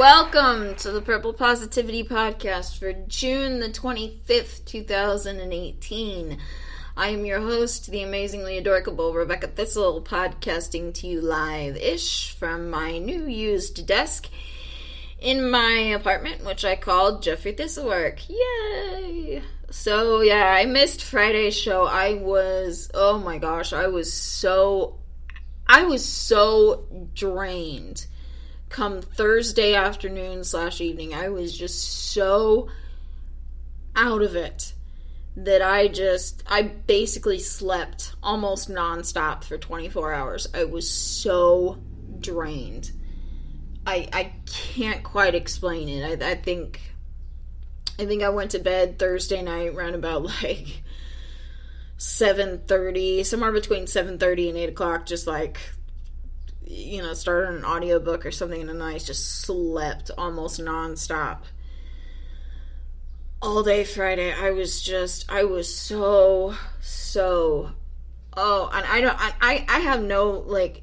welcome to the Purple Positivity Podcast for June the 25th, 2018. I am your host, the amazingly adorable Rebecca Thistle, podcasting to you live-ish from my new used desk in my apartment, which I called Jeffrey Thistlework. Yay! So, yeah, I missed Friday's show. I was so drained. Come Thursday afternoon / evening, I was just so out of it that I basically slept almost nonstop for 24 hours. I was so drained. I can't quite explain it. I think I went to bed Thursday night around about like 7:30, somewhere between 7:30 and 8 o'clock, just like, started an audiobook or something in the night, just slept almost nonstop. All day Friday, I was so, and I have no,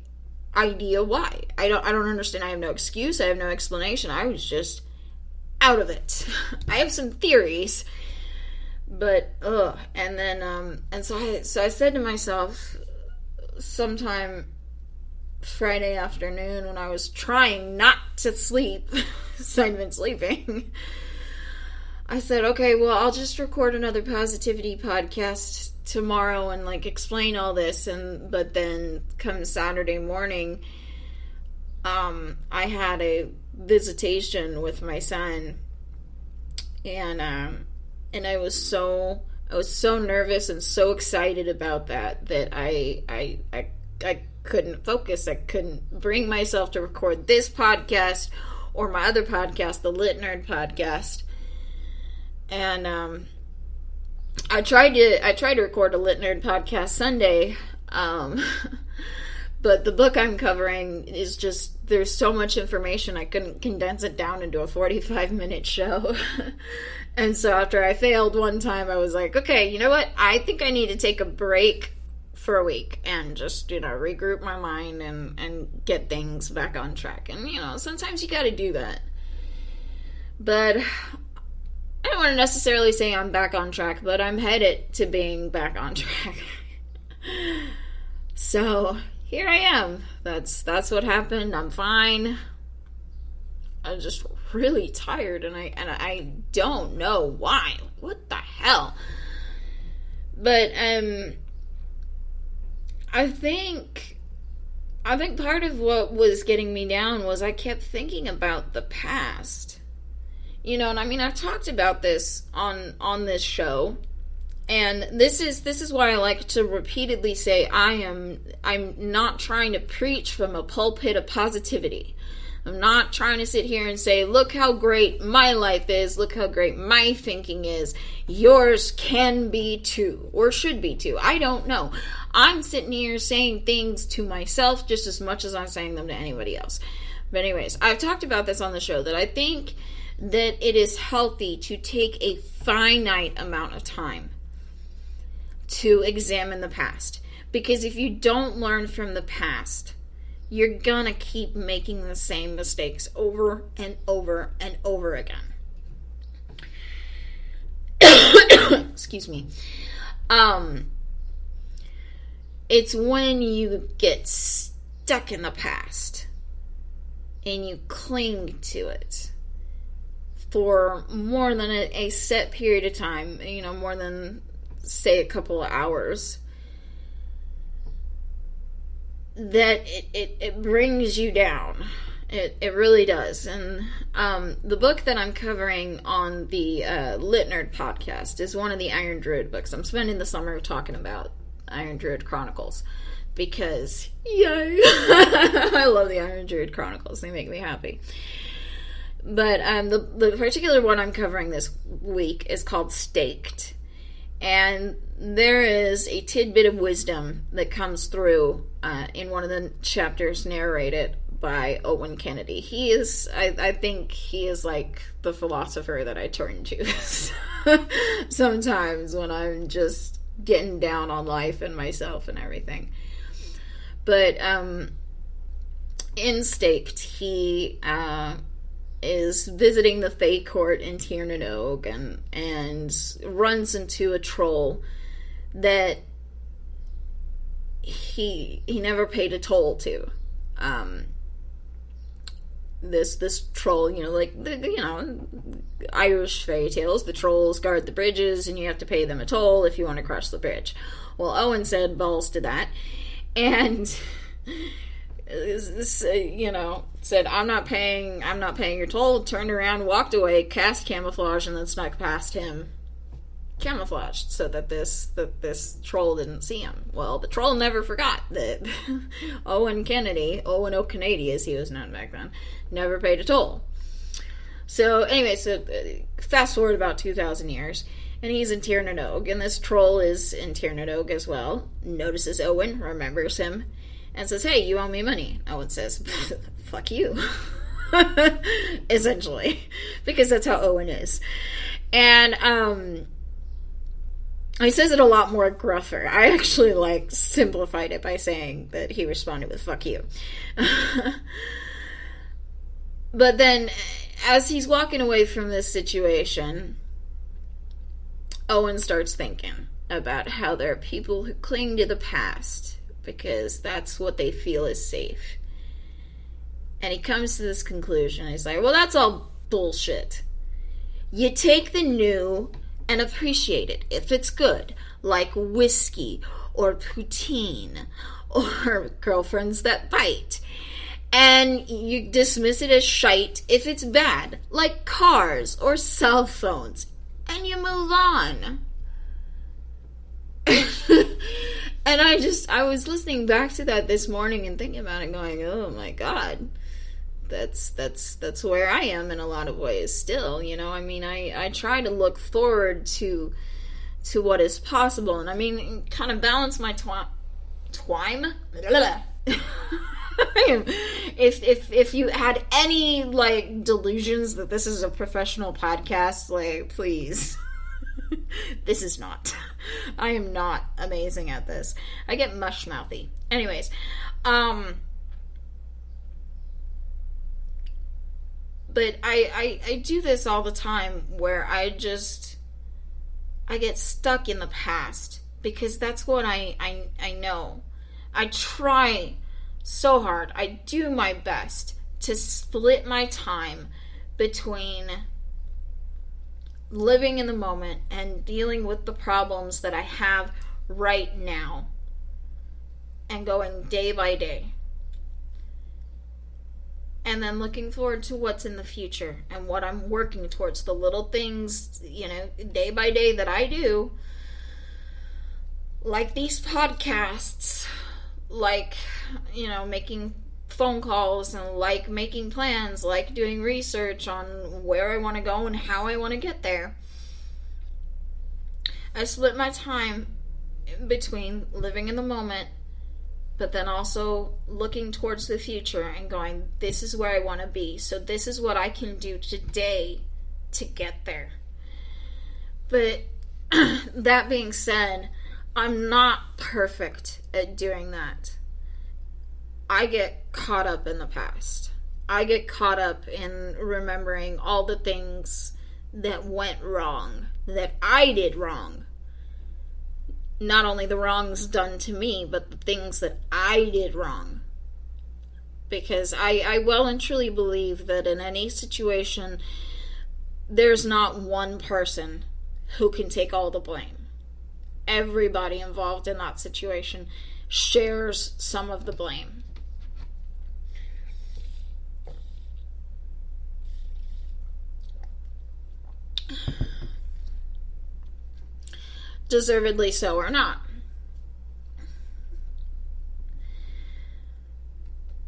idea why. I don't understand. I have no excuse. I have no explanation. I was just out of it. I have some theories, but, and then, so I said to myself sometime Friday afternoon when I was trying not to sleep, so I'd been sleeping, I said, okay, well, I'll just record another positivity podcast tomorrow and explain all this. But then come Saturday morning, I had a visitation with my son, and I was so nervous and so excited about that I couldn't focus. I couldn't bring myself to record this podcast or my other podcast, the Lit Nerd podcast. And I tried to record a Lit Nerd podcast Sunday, but the book I'm covering is just, there's so much information I couldn't condense it down into a 45-minute show. And so after I failed one time, I was like, okay, you know what? I think I need to take a break for a week and just, regroup my mind and get things back on track. And, sometimes you gotta do that. But I don't want to necessarily say I'm back on track, but I'm headed to being back on track. So here I am. That's what happened. I'm fine. I'm just really tired, and I don't know why. What the hell? But I think part of what was getting me down was I kept thinking about the past. And I've talked about this on this show, and this is why I like to repeatedly say I'm not trying to preach from a pulpit of positivity. I'm not trying to sit here and say, look how great my life is, look how great my thinking is. Yours can be too, or should be too. I don't know. I'm sitting here saying things to myself just as much as I'm saying them to anybody else. But anyways, I've talked about this on the show, that I think that it is healthy to take a finite amount of time to examine the past. Because if you don't learn from the past, you're gonna keep making the same mistakes over and over and over again. Excuse me. It's when you get stuck in the past and you cling to it for more than a set period of time, more than, say, a couple of hours, that it brings you down. It really does. And the book that I'm covering on the Lit Nerd podcast is one of the Iron Druid books. I'm spending the summer talking about Iron Druid Chronicles because, yay! I love the Iron Druid Chronicles. They make me happy. But the particular one I'm covering this week is called Staked. And there is a tidbit of wisdom that comes through in one of the chapters narrated by Owen Kennedy. He is, I think he is like the philosopher that I turn to sometimes when I'm just getting down on life and myself and everything. But in Staked, he is visiting the Fae Court in Tir na Nog and runs into a troll that he never paid a toll to. This troll, like Irish fairy tales, the trolls guard the bridges and you have to pay them a toll if you want to cross the bridge. Well, Owen said balls to that, and said I'm not paying your toll, turned around, walked away, cast camouflage, and then snuck past him camouflaged so that this troll didn't see him. Well, the troll never forgot that Owen O'Kennedy, as he was known back then, never paid a toll. So anyway, fast forward about 2,000 years, and he's in Tir na Nog, and this troll is in Tir na Nog as well, notices Owen, remembers him, and says, hey, you owe me money. Owen says, fuck you. Essentially. Because that's how Owen is. And, he says it a lot more gruffer. I actually, simplified it by saying that he responded with, fuck you. But then, as he's walking away from this situation, Owen starts thinking about how there are people who cling to the past because that's what they feel is safe. And he comes to this conclusion. He's like, well, that's all bullshit. You take the new and appreciate it if it's good, like whiskey or poutine or girlfriends that bite. And you dismiss it as shite if it's bad, like cars or cell phones, and you move on. And I was listening back to that this morning and thinking about it, going, oh my God, that's where I am in a lot of ways still, I try to look forward to what is possible, and kind of balance my twime. If you had any delusions that this is a professional podcast, please. This is not. I am not amazing at this. I get mush mouthy. Anyways, but I do this all the time where I get stuck in the past because that's what I know. I try so hard. I do my best to split my time between living in the moment and dealing with the problems that I have right now and going day by day. And then looking forward to what's in the future and what I'm working towards, the little things, day by day that I do, like these podcasts, making phone calls, and making plans, doing research on where I want to go and how I want to get there. I split my time between living in the moment, but then also looking towards the future and going, this is where I want to be, so this is what I can do today to get there. But that being said, I'm not perfect at doing that. I get caught up in the past. I get caught up in remembering all the things that went wrong, that I did wrong. Not only the wrongs done to me, but the things that I did wrong. Because I well and truly believe that in any situation, there's not one person who can take all the blame. Everybody involved in that situation shares some of the blame. Deservedly so or not.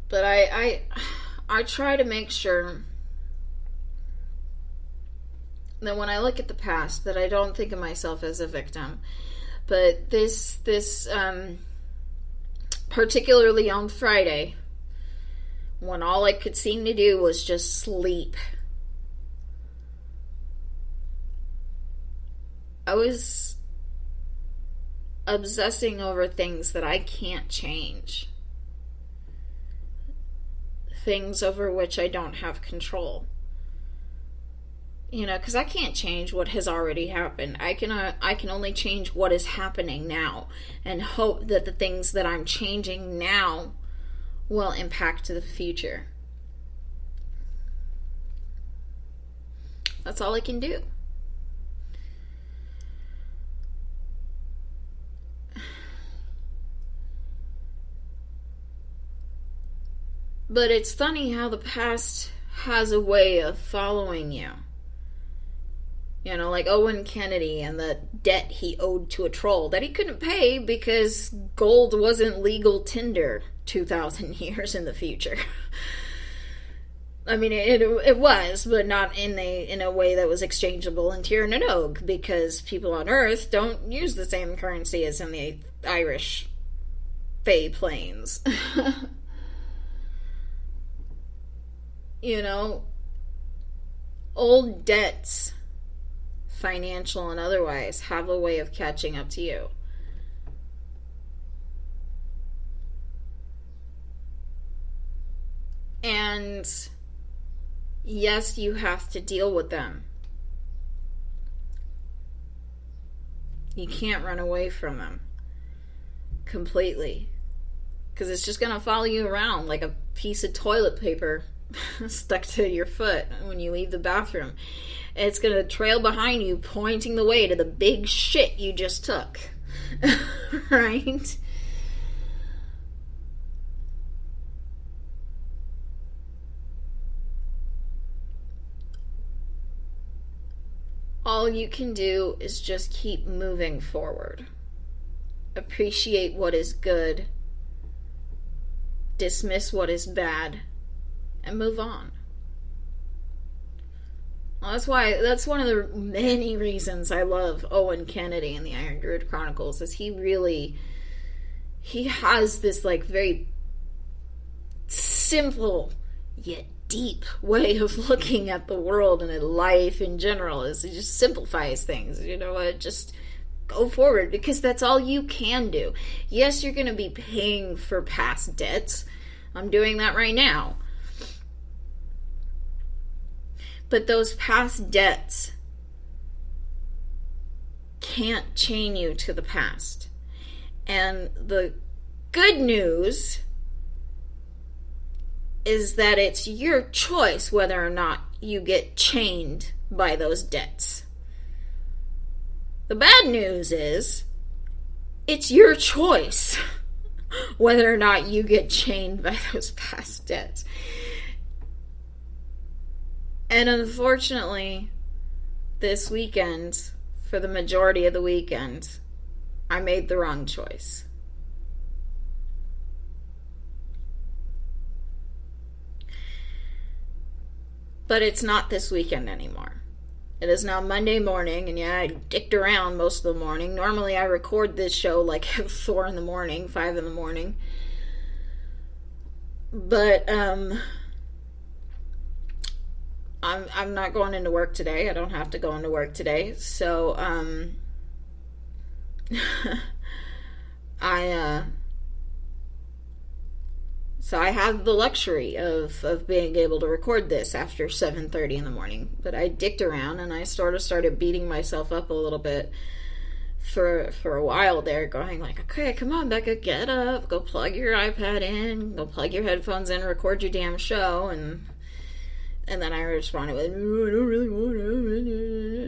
But I try to make sure that when I look at the past, that I don't think of myself as a victim. But this particularly on Friday, when all I could seem to do was just sleep, I was obsessing over things that I can't change. Things over which I don't have control. because I can't change what has already happened. I can only change what is happening now, and hope that the things that I'm changing now will impact the future. That's all I can do. But it's funny how the past has a way of following you. Like Owen Kennedy and the debt he owed to a troll that he couldn't pay because gold wasn't legal Tinder 2,000 years in the future. I mean, it was, but not in a way that was exchangeable in Tir na Nog, because people on Earth don't use the same currency as in the Irish Fae Plains. Old debts, financial and otherwise, have a way of catching up to you. And yes, you have to deal with them. You can't run away from them completely, because it's just going to follow you around like a piece of toilet paper stuck to your foot when you leave the bathroom. It's going to trail behind you, pointing the way to the big shit you just took. Right? All you can do is just keep moving forward. Appreciate what is good. Dismiss what is bad. And move on. Well, that's one of the many reasons I love Owen Kennedy in the Iron Druid Chronicles, is he has this very simple yet deep way of looking at the world and at life in general. Is he just simplifies things. Just go forward, because that's all you can do. Yes, you're going to be paying for past debts. I'm doing that right now. But those past debts can't chain you to the past. And the good news is that it's your choice whether or not you get chained by those debts. The bad news is it's your choice whether or not you get chained by those past debts. And unfortunately, this weekend, for the majority of the weekend, I made the wrong choice. But it's not this weekend anymore. It is now Monday morning, and I dicked around most of the morning. Normally I record this show at 4 in the morning, 5 in the morning. But, I'm not going into work today. I don't have to go into work today. So, So I have the luxury of being able to record this after 7:30 in the morning. But I dicked around, and I sort of started beating myself up a little bit for a while there, going okay, come on, Becca, get up, go plug your iPad in, go plug your headphones in, record your damn show. And then I responded with, I don't really want